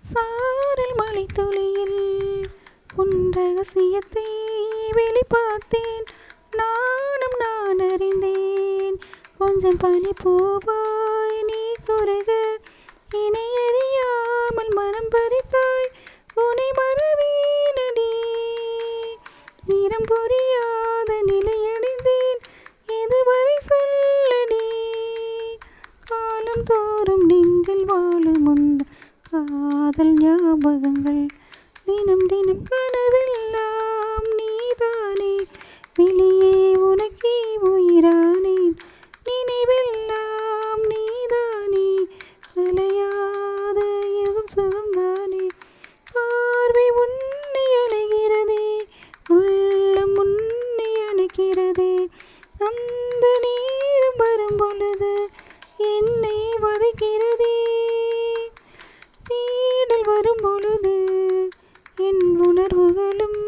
சாரல் மழை துளியில் உன் ரகசியத்தை வெளிப்பார்த்தேன். நானும் நான் அறிந்தேன். கொஞ்சம் பனி பூவாய் நீ குறுக இனி அறியாமல் மனம் பறித்தாய். உனை மறவேனடி நிறம் புரியாத நிலையடைந்தேன். இதுவரை சொல்லடி காலம் தோறும் நெஞ்சில் வாழும் உந்த காதல் ஞாபகங்கள். தினம் தினம் கனவெல்லாம் நீதானே. வெளியே உனக்கே உயிரானேன். நினைவெல்லாம் நீதானே. கலையாத யுகம் சுகம்தானே. பார்வை உன்னை அழைகிறதே. உள்ளம் உன்னை அணைக்கிறதே. அந்த நேரம் வரும் பொழுது என்னை வதைக்கிறதே. தேடல் வரும் பொழுது என் உணர்வுகளும்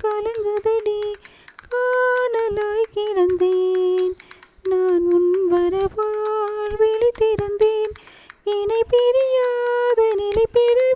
கலங்குதடி. காணலாய் கிடந்தேன் நான் உன் வரவால் விழி திறந்தேன். இணை பிரியாத நிலை பெற